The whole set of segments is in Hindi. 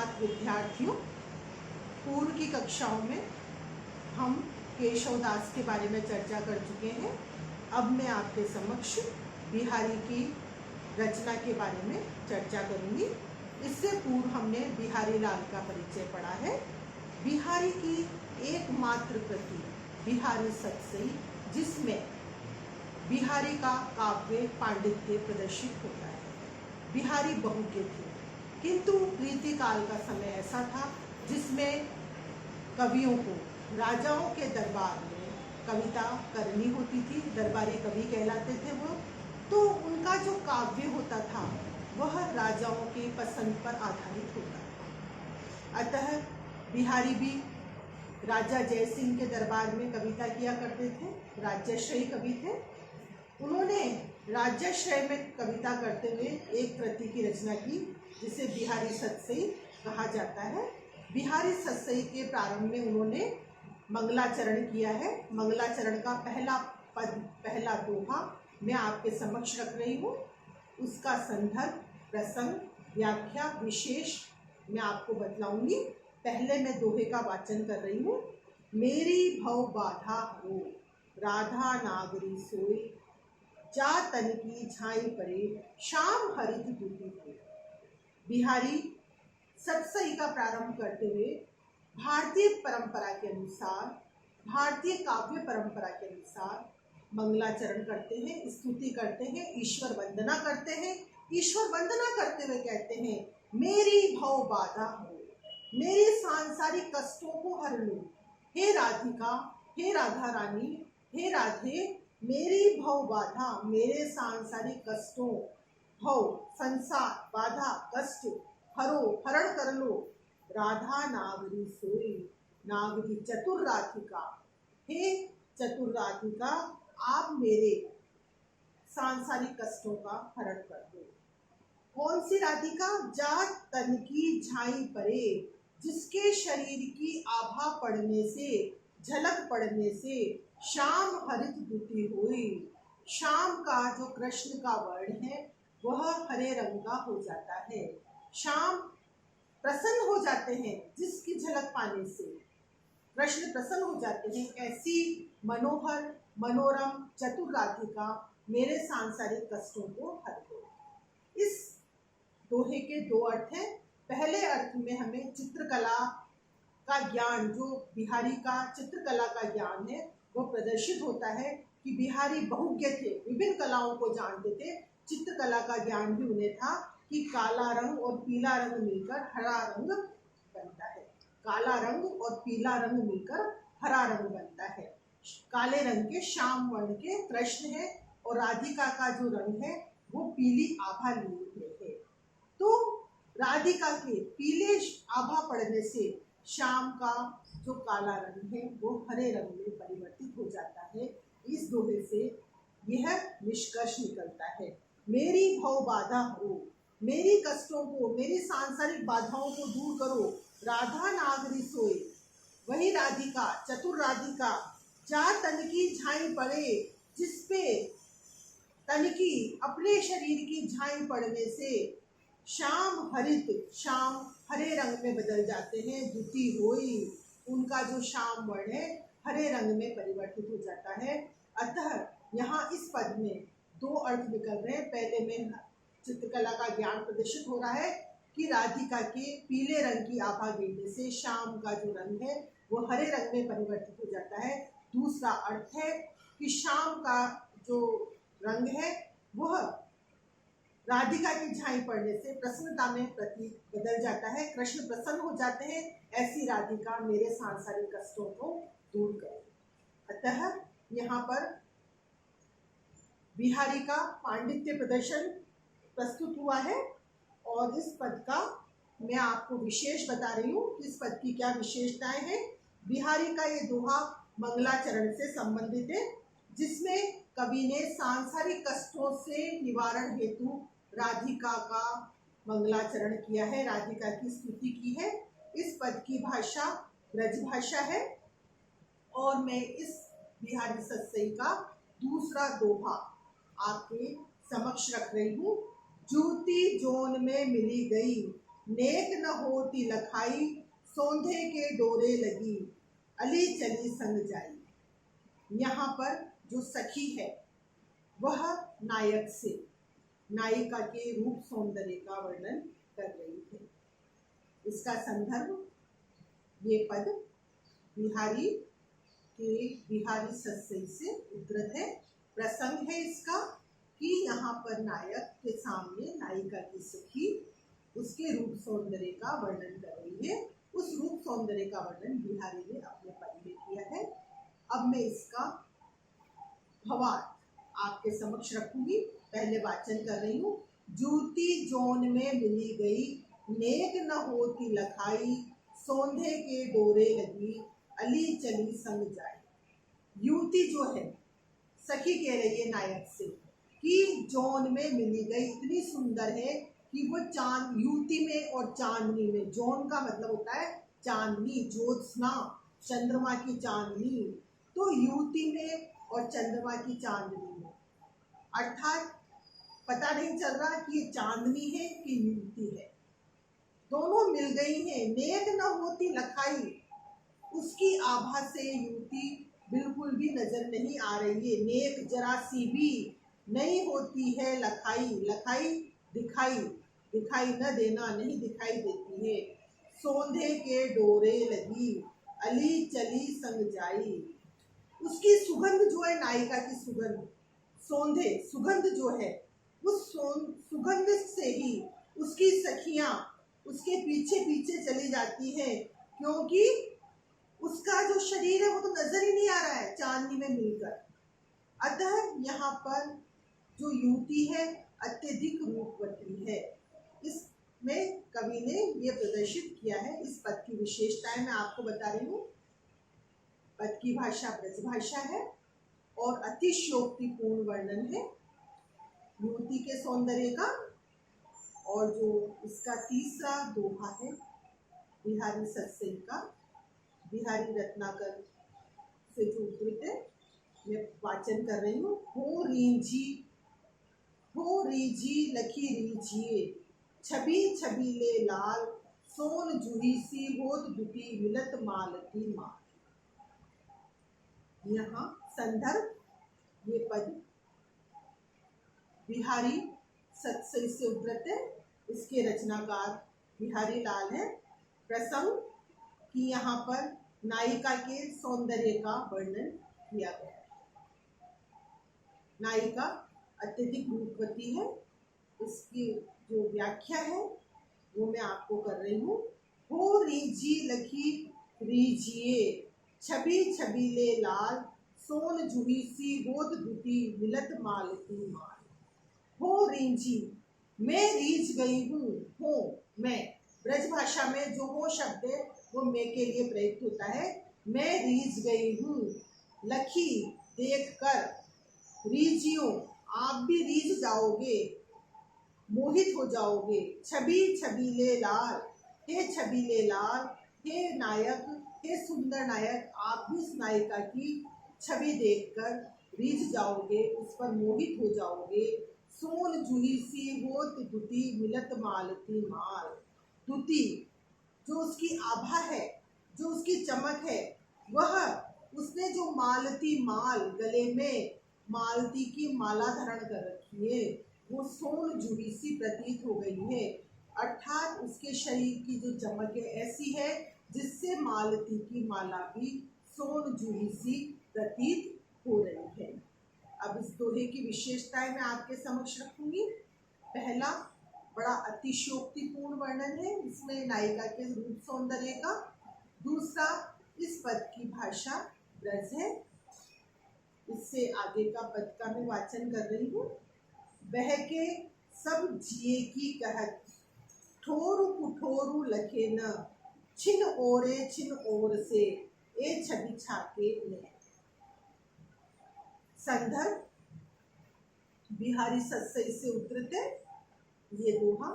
नमस्कार विद्यार्थियों। पूर्व की कक्षाओं में हम केशव दास के बारे में चर्चा कर चुके हैं। अब मैं आपके समक्ष बिहारी की रचना के बारे में चर्चा करूंगी। इससे पूर्व हमने बिहारी लाल का परिचय पढ़ा है। बिहारी की एकमात्र कृति बिहारी सतसई, जिसमें बिहारी का काव्य पांडित्य प्रदर्शित होता है। बिहारी बहुज्ञ थे, किंतु रीति काल का समय ऐसा था जिसमें कवियों को राजाओं के दरबार में कविता करनी होती थी। दरबारी कवि कहलाते थे वो। तो उनका जो काव्य होता था वह राजाओं की पसंद पर आधारित होता था। अतः बिहारी भी राजा जय सिंह के दरबार में कविता किया करते थे। राज्याश्रयी कवि थे। उन्होंने राज्याश्रय में कविता करते हुए एक कृति की रचना की जिसे बिहारी सतसई कहा जाता है। बिहारी सतसई के प्रारंभ में उन्होंने मंगलाचरण किया है। मंगलाचरण का पहला पद, पहला दोहा मैं आपके समक्ष रख रही हूँ। उसका संदर्भ, प्रसंग, व्याख्या, विशेष मैं आपको बतलाऊंगी। पहले मैं दोहे का वाचन कर रही हूँ। मेरी भव बाधा हो, राधा नागरी सोई, जा तन की झाई परे, शाम हरित दूती हो। बिहारी सतसई का प्रारंभ करते हुए भारतीय परंपरा के अनुसार, भारतीय काव्य परंपरा के अनुसार मंगलाचरण करते हैं, स्तुति करते हैं, ईश्वर वंदना करते हैं। ईश्वर वंदना करते हुए कहते हैं, मेरी भव बाधा हो, मेरे सांसारिक कष्टों को हर लो। हे राधिका, हे राधा रानी, हे राधे, मेरी भव बाधा, मेरे सांसारिक कष्टों, भव संसार, बाधा, कष्ट हरो, हरण कर लो। राधा नागरी सोई, नागरी चतुर राधिका, हे चतुर राधिका, आप मेरे सांसारिक कष्टों का हरण कर दो। कौन सी राधिका? जा तन की झाई परे, जिसके शरीर की आभा पड़ने से, झलक पड़ने से शाम हरित दूती हुई। शाम का जो कृष्ण का वर्ण है वह हरे रंग का हो जाता है। शाम प्रसन्न हो जाते हैं जिसकी झलक पाने से कृष्ण प्रसन्न हो जाते हैं। ऐसी मनोहर, मनोरम, चतुर राधिका मेरे सांसारिक कष्टों को हर दो। इस दोहे के दो अर्थ हैं। पहले अर्थ में हमें चित्रकला का ज्ञान, जो बिहारी का चित्रकला का ज्ञान है वो प्रदर्शित होता है कि बिहारी बहुज्ञ थे, विभिन्न कलाओं को जानते थे। चित्रकला का ज्ञान भी उन्हें था कि काला रंग और पीला रंग मिलकर हरा रंग बनता है। काला रंग और पीला रंग मिलकर हरा रंग बनता है। काले रंग के श्याम वर्ण के कृष्ण है और राधिका का जो रंग है वो पीली आभा लिए हुए है। तो राधिका के पीले आभा पड़ने से शाम का जो काला रंग है वो हरे रंग में परिवर्तित हो जाता है। इस दोहे से यह निष्कर्ष निकलता है, मेरी भव बाधा हो, मेरी कष्टों को, मेरी सांसारिक बाधाओं को दूर करो। राधा नागरी सोए, वही राधिका, चतुर राधिका, जा तन की झाई पड़े, जिसपे तन की, अपने शरीर की झाई पड़ने से शाम हरित, शाम हरे रंग में बदल जाते हैं। द्युति होई, उनका जो शाम वर्ण है हरे रंग में परिवर्तित हो जाता है। अतः यहाँ इस पद में दो अर्थ निकल रहे हैं। पहले में चित्रकला का ज्ञान प्रदर्शित हो रहा है कि राधिका के पीले रंग की आभा गिरने से शाम का जो रंग है वो हरे रंग में परिवर्तित हो जाता है। दूसरा अर्थ है कि शाम का जो रंग है वह राधिका की झाई पड़ने से प्रसन्नता में प्रतीक बदल जाता है। कृष्ण प्रसन्न हो जाते हैं, ऐसी राधिका मेरे सांसारिक कष्टों को दूर करे। अतः यहाँ पर बिहारी का पांडित्य प्रदर्शन प्रस्तुत हुआ है और इस पद का मैं आपको विशेष बता रही हूँ कि इस पद की क्या विशेषताएं हैं। बिहारी का ये दोहा मंगलाचरण से संबंधित है, जिसमें कवि ने सांसारिक कष्टों से निवारण हेतु राधिका का मंगलाचरण किया है, राधिका की स्तुति की है। इस पद की भाषा ब्रज भाषा है और मैं इस बिहारी सतसई का दूसरा दोहा आपके समक्ष रख रही हूँ। जूती जोन में मिली गई, नेक न होती लखाई, सोंधे के डोरे लगी, अली चली संग जाई। यहाँ पर जो सखी है वह नायक से नायिका के रूप सौंदर्य का वर्णन कर रही है। इसका संदर्भ ये पद बिहारी सतसई से उद्धृत है। प्रसंग है इसका कि यहाँ पर नायक के सामने नायिका की सखी उसके रूप सौंदर्य का वर्णन कर रही है। उस रूप सौंदर्य का वर्णन बिहारी ने अपने पद में किया है। अब मैं इसका भावार्थ आपके समक्ष रखूंगी। पहले वाचन कर रही हूँ। जूती जोन में मिली गई, नेक न होती लखाई, सोंधे के डोरे लगी, अली चली संग जाए। युवती जो है सखी कह रही है नायक से कि जोन में मिली गई, इतनी सुंदर है कि वो चांद युवती में और चांदनी में, जोन का मतलब होता है चांदनी, ज्योत्सना, चंद्रमा की चांदनी, तो युवती में और चंद्रमा की चांदनी में, अर्थात पता नहीं चल रहा कि ये चांदनी है कि युवती है, दोनों मिल गई हैं। नेक न होती लखाई, उसकी आभा से युवती बिल्कुल भी नजर नहीं आ रही है। नेक जरा सी भी नहीं होती है लखाई, लखाई दिखाई, दिखाई न देना, नहीं दिखाई देती है। सोंधे के डोरे लगी, अली चली संग जाई। उसकी सुगंध जो है, नायिका की सुगंध, सोंधे सुगंध जो है, उस सुगंध से ही उसकी सखियां उसके पीछे पीछे चली जाती हैं, क्योंकि उसका जो शरीर है वो तो नजर ही नहीं आ रहा है चांदनी में मिलकर। अतः यहाँ पर जो युवती है अत्यधिक रूपवती है। इसमें कवि ने ये प्रदर्शित किया है। इस पद की विशेषताएं मैं आपको बता रही हूँ। पद की भाषा ब्रज भाषा है और अतिशयोक्तिपूर्ण वर्णन है युवती के सौंदर्य का। और जो इसका तीसरा दोहा है बिहारी सतसई का, बिहारी रत्नाकर से जो उद्धृत है, मैं वाचन कर रही हूँ। हो रीझी लखी रीझिए, छवि छबीले लाल, सोन जूही सी होत दुटी, मिलत मालती माल। यहाँ संदर्भ ये पद बिहारी सतसई से उद्धृत है। इसके रचनाकार बिहारी लाल है। प्रसंग कि यहाँ पर नायिका के सौंदर्य का वर्णन किया गया है। नायिका अत्यधिक रूपवती है। इसकी जो व्याख्या है वो मैं आपको कर रही हूँ। हो रीझी लखी रीझिए, छवि छबीले लाल, सोन जूही सी होत दुटी, मिलत मालती माल। हो रीझी, मैं रीझ गई हूँ। हो मैं, ब्रज भाषा में जो हो शब्द है वो मैं के लिए प्रयुक्त होता है। मैं रीझ गई हूँ। लखी देखकर, रीझियो आप भी रीझ जाओगे, मोहित हो जाओगे। छवि छबीले लाल, हे छबीले लाल, हे नायक, हे सुंदर नायक, आप भी इस नायिका की छवि देखकर रीझ जाओगे, उस पर मोहित हो जाओगे। सोन जूही सी होत दुती, मिलत मालती माल। दुती जो उसकी आभा है, जो उसकी चमक है, वह उसने जो मालती माल, गले में मालती की माला धारण कर रखी है, वो सोन जूही सी प्रतीत हो गई है। अर्थात उसके शरीर की जो चमक है ऐसी है जिससे मालती की माला भी सोन जूही सी प्रतीत हो रही है। अब इस दोहे की विशेषताएं मैं आपके समक्ष रखूंगी। पहला, बड़ा अतिशयोक्तिपूर्ण वर्णन है इसमें नायिका के रूप सौंदर्य का। दूसरा, इस पद की भाषा ब्रज है। इससे आगे का पद का मैं वाचन कर रही हूँ। बह के सब जिए की कहत, ठोरु कुठोरु लखे न, छिन ओर से, ए छवि छाके ने। संदर्भ बिहारी सतसई से उद्धृत है ये दोहा।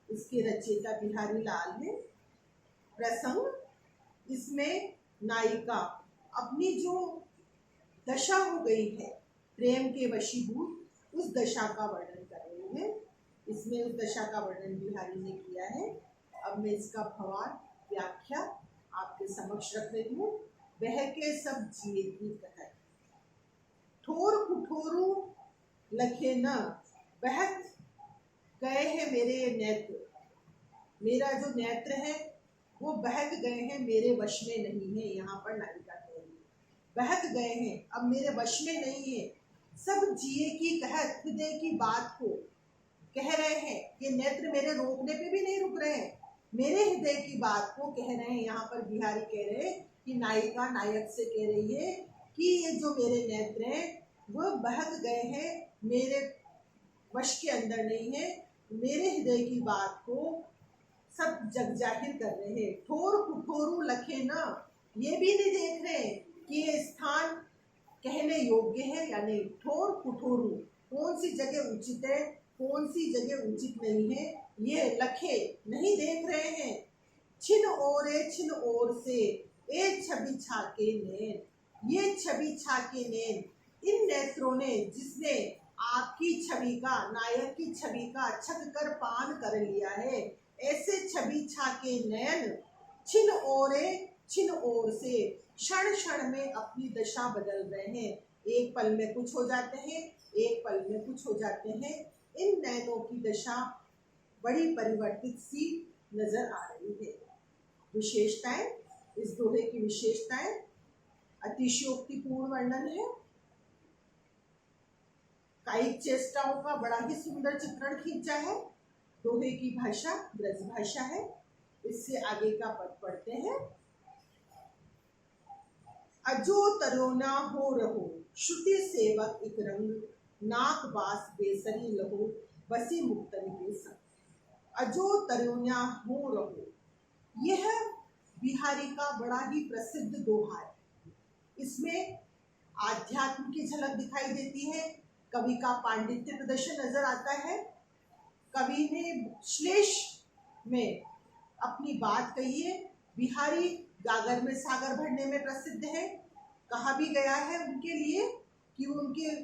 इसके रचयिता बिहारी लाल है। प्रसंग, इसमें नायिका अपनी जो दशा हो गई है प्रेम के वशीभूत, उस दशा का वर्णन कर रही है। इसमें उस दशा का वर्णन बिहारी ने किया है। अब मैं इसका भावार्थ व्याख्या आपके समक्ष रख रही हूँ। बह के सब जिए की कहत, ठोर कुठोरू लखे न, बहक गए हैं मेरे नेत्र। मेरा जो नेत्र है वो बहक गए हैं, मेरे वश में नहीं है। यहाँ पर नायिका कह रही है बहक गए हैं, अब मेरे वश में नहीं है। सब जिए की कहत, हृदय की बात को कह रहे हैं। ये नेत्र मेरे रोकने पे भी नहीं रुक रहे हैं, मेरे हृदय की बात को कह रहे हैं। यहाँ पर बिहारी कह रहे हैं कि नायिका नायक से कह रही है कि ये जो मेरे नेत्र हैं वो बहक गए हैं, मेरे वश के अंदर नहीं है। मेरे हृदय की बात को सब जग जाहिर कर रहे हैं। ठोर कुठोरू लखे ना, ये भी नहीं देख रहे कि ये स्थान कहने योग्य है या नहीं। ठोर कुठोरू, कौन सी जगह उचित है, कौन सी जगह उचित नहीं है, ये लखे नहीं देख रहे हैं। छिन ओर से ए छवि छाके नैन, ये छवि छाके नैन, इन नेत्रों ने जिसने आपकी छवि का, नायक की छवि का छक कर पान कर लिया है, ऐसे छवि छाके नयन छिन ओर से क्षण क्षण में अपनी दशा बदल रहे हैं। एक पल में कुछ हो जाते हैं, एक पल में कुछ हो जाते हैं। इन नयनों की दशा बड़ी परिवर्तित सी नजर आ रही है। विशेषताएं, इस दोहे की विशेषताएं, अतिशयोक्तिपूर्ण वर्णन है, कायिक चेष्टाओं का बड़ा ही सुंदर चित्रण खींचा है। दोहे की भाषा ब्रज भाषा है। इससे आगे का पद पढ़ते हैं। अजो तरोना हो रहो, श्रुति सेवक एक रंग, नाक बास बेसरी लहो, बसी मुक्तन के संग। अजो तरोना हो रहो, यह बिहारी का बड़ा ही प्रसिद्ध दोहा है। इसमें आध्यात्म की झलक दिखाई देती है, कवि का पांडित्य प्रदर्शन नजर आता है। कवि ने श्लेष में अपनी बात कही है। बिहारी गागर में सागर भरने में प्रसिद्ध है। कहा भी गया है उनके लिए कि उनके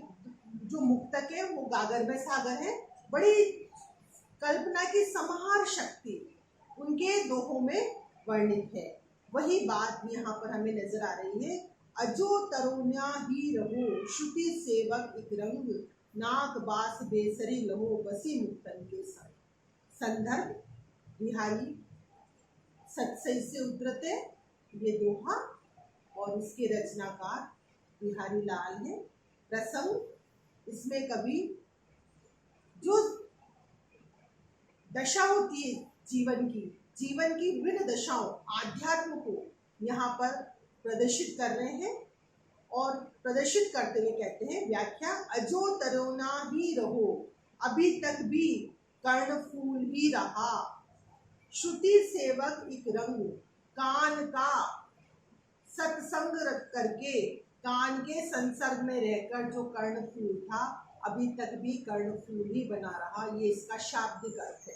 जो मुक्तक है वो गागर में सागर है। बड़ी कल्पना की समाहार शक्ति उनके दोहों में वर्णित है। वही बात यहाँ पर हमें नजर आ रही है। अजो तरुण्या ही रहो, श्रुति सेवक एक रंग, नाक बास बेसरी लहो, बसी मुक्तन के संग। संदर्भ बिहारी सत्सई से उद्धृत है ये दोहा और इसके रचनाकार बिहारी लाल है। प्रसंग, इसमें कवि जो दशा होती है जीवन की विभिन्न दशाओं, आध्यात्म को यहाँ पर प्रदर्शित कर रहे हैं और प्रदर्शित करते हुए कहते हैं व्याख्या। अजो तरोना ही रहो, अभी तक भी कर्णफूल ही रहा, श्रुति सेवक एक रंग, कान का सत्संग करके, कान के संसर्ग में रहकर जो कर्णफूल था अभी तक भी कर्णफूल ही बना रहा। ये इसका शाब्दिक अर्थ है।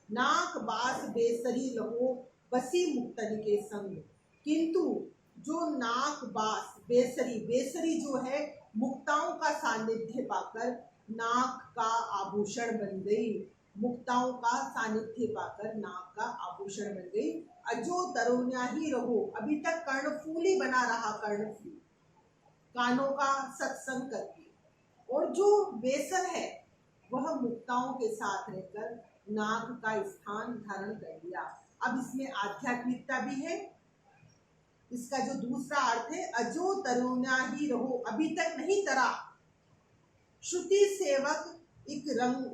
नाक बास बेसरी लहो, बसी मुक्तन के संग। किंतु जो नाक बास बेसरी, बेसरी जो है मुक्ताओं का सानिध्य पाकर नाक का आभूषण बन गई, मुक्ताओं का सानिध्य पाकर नाक का आभूषण बन गई। अजो तरोन्या ही रहो, अभी तक कर्णफूल ही बना रहा, कर्णफूल कानों का सत्संग करके। और जो बेसर है वह मुक्ताओं के साथ रहकर नाक का स्थान धारण कर लिया। अब इसमें आध्यात्मिकता भी है। इसका जो दूसरा अर्थ है, अजो तरोन्या ही रहो, अभी तक नहीं तरा, श्रुति सेवक एक रंग,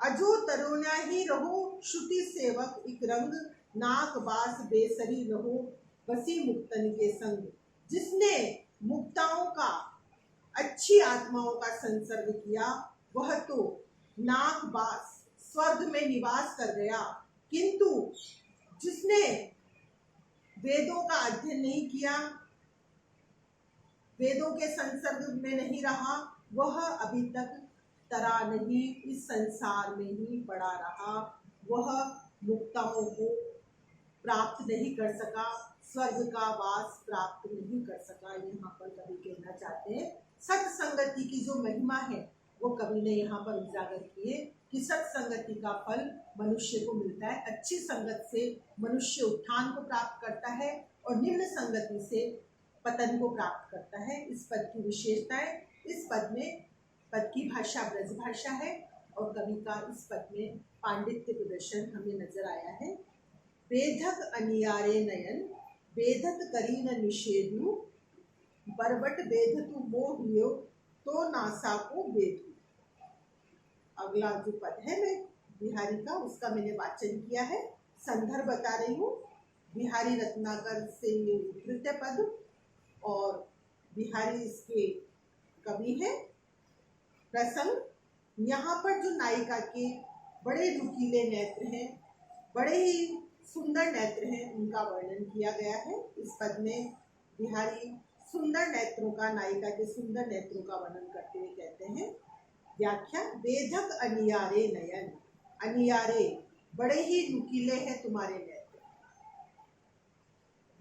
अजो तरोन्या ही रहो, श्रुति सेवक एक रंग, नाक बास बेसरी रहो, बसी मुक्तन के संग। जिसने मुक्ताओं का, अच्छी आत्माओं का संसर्ग किया वह तो नाक बास स्वर्ग में निवास कर गया, किंतु जिसने वेदों का अध्ययन नहीं किया, वेदों के संसर्ग में नहीं रहा, वह अभी तक तरा नहीं, इस संसार में ही पड़ा रहा। वह मुक्ताओं को प्राप्त नहीं कर सका, स्वर्ग का वास प्राप्त नहीं कर सका। यहाँ पर कवि कहना चाहते हैं सत्संगति की जो महिमा है वो कवि ने यहाँ पर उजागर की है कि सत्संगति का फल मनुष्य को मिलता है। अच्छी संगत से मनुष्य उत्थान को प्राप्त करता है और निम्न संगति से पतन को प्राप्त करता है। इस पद की विशेषताएं, इस पद में पद की भाषा ब्रज भाषा है और कवि का इस पद में पांडित्य प्रदर्शन हमें नजर आया है। बेधक अनियारे नयन बेधत करीन निषेधु बरबट बेधतु मोहियो तो नासा को बेधु। अगला जो पद है मैं बिहारी का, उसका मैंने वाचन किया है, संदर्भ बता रही हूँ। बिहारी रत्नाकर से ये उद्धृत पद और बिहारी इसके कवि है। प्रसंग, यहाँ पर जो नायिका के बड़े नुकीले नेत्र हैं, बड़े ही सुंदर नेत्र हैं, उनका वर्णन किया गया है। इस पद में बिहारी सुंदर नेत्रों का, नायिका के सुंदर नेत्रों का वर्णन करते हुए कहते हैं। व्याख्या, बेधक अनियारे नयन, अनियारे बड़े ही नुकीले हैं तुम्हारे नेत्र,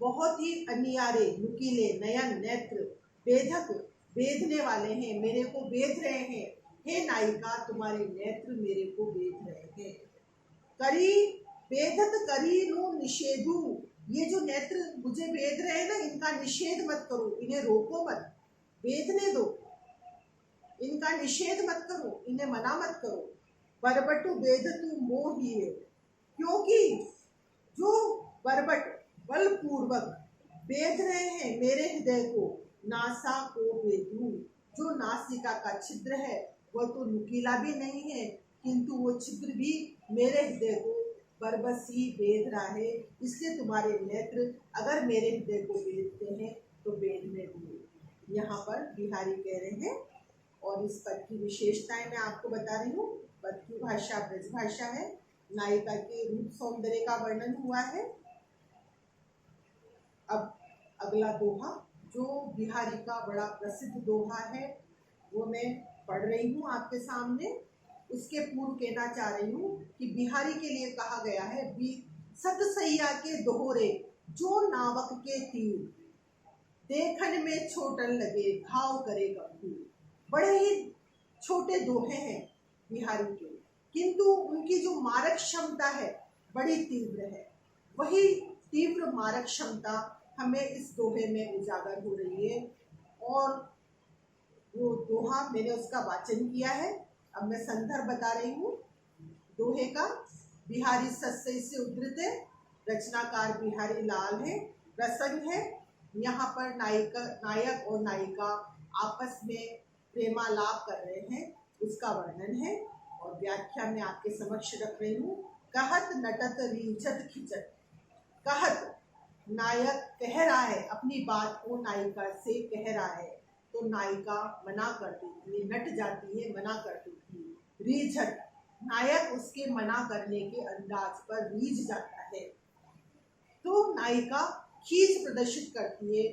बहुत ही अनियारे नुकीले नयन नेत्र, बेधक बेधने वाले हैं, मेरे को बेध रहे हैं। हे नायिका तुम्हारे नेत्र मेरे को बेध रहे हैं। करी बेधत करी नु निषेधु, ये जो नेत्र मुझे बेध रहे हैं ना, इनका निषेध मत करो, इन्हें रोको मत, बेधने दो, इनका निषेध मत करो, इन्हें मना मत करो। बरबटु बेधतु मोहिए, क्योंकि जो बरबट बलपूर्वक बेध रहे हैं मेरे हृदय को, नासा को बेधू, जो नासिका का छिद्र है वह तो नुकीला भी नहीं है, किंतु वो छिद्र भी मेरे हृदय को बरबसी बेध रहा है। इसलिए तुम्हारे नेत्र अगर मेरे हृदय को बेधते हैं तो बेधने दो। यहाँ पर बिहारी कह रहे हैं। और इस पद की विशेषताएं मैं आपको बता रही हूँ। पद की भाषा ब्रज भाषा है, नायिका के रूप सौंदर्य का वर्णन हुआ है। अब अगला दोहा, जो बिहारी का बड़ा प्रसिद्ध दोहा है, वो मैं पढ़ रही हूँ आपके सामने। उसके पूर्व कहना चाह रही हूँ कि बिहारी के लिए कहा गया है, सतसैया के दोहरे जो नावक के तीर, देखन में छोटन लगे घाव करे गंभीर। बड़े ही छोटे दोहे हैं बिहारी के, किंतु उनकी जो मारक क्षमता है बड़ी तीव्र है। वही तीव्र मारक क्षमता हमें इस दोहे में उजागर हो रही है। और वो दोहा मैंने उसका वाचन किया है। अब मैं संदर्भ बता रही हूँ दोहे का। बिहारी सत्सई से उद्धृत है, रचनाकार बिहारी लाल है। प्रसंग है, यहाँ पर नायक और नायिका आपस में प्रेमालाप कर रहे हैं, उसका वर्णन है। और व्याख्या में आपके समक्ष रख रही हूँ। कहत नटत रीझत खिंचत, कहत नायक कह रहा है, अपनी बात को नायिका से कह रहा है, तो नायिका मना कर देती है, नट जाती है, मना कर देती है। रीझत, नायक उसके मना करने के अंदाज पर रीझ जाता है, तो नायिका खींच प्रदर्शित करती है,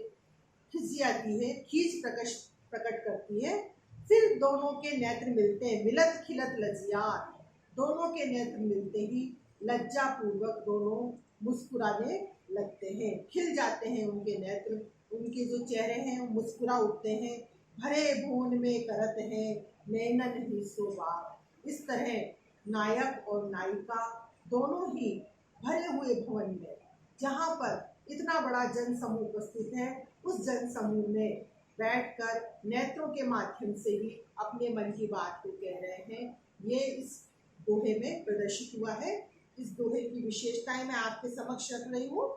खिंच जाती है, खींच प्रकट करती है। फिर दोनों के नेत्र मिलते हैं, मिलत खिलत लज्जियार, दोनों के नेत्र मिलते ही लज्जा पूर्वक दोनों मुस्कुराने लगते हैं, खिल जाते हैं उनके नेत्र, उनके जो चेहरे हैं वो मुस्कुरा उठते हैं। भरे भुवन में करत हैं नैनन ही सोबार। इस तरह नायक और नायिका दोनों ही भरे हुए भवन में, जहाँ पर इतना बड़ा जन समूह उपस्थित है, उस जन समूह में बैठकर नेत्रों के माध्यम से ही अपने मन की बात को कह रहे हैं। ये इस दोहे में प्रदर्शित हुआ है। इस दोहे की विशेषताएं मैं आपके समक्ष रख रही हूँ।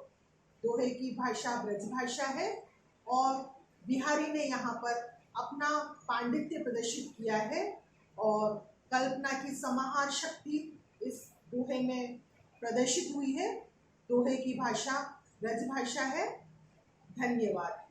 दोहे की भाषा ब्रज भाषा है और बिहारी ने यहाँ पर अपना पांडित्य प्रदर्शित किया है और कल्पना की समाहार शक्ति इस दोहे में प्रदर्शित हुई है। दोहे की भाषा ब्रज भाषा है। धन्यवाद।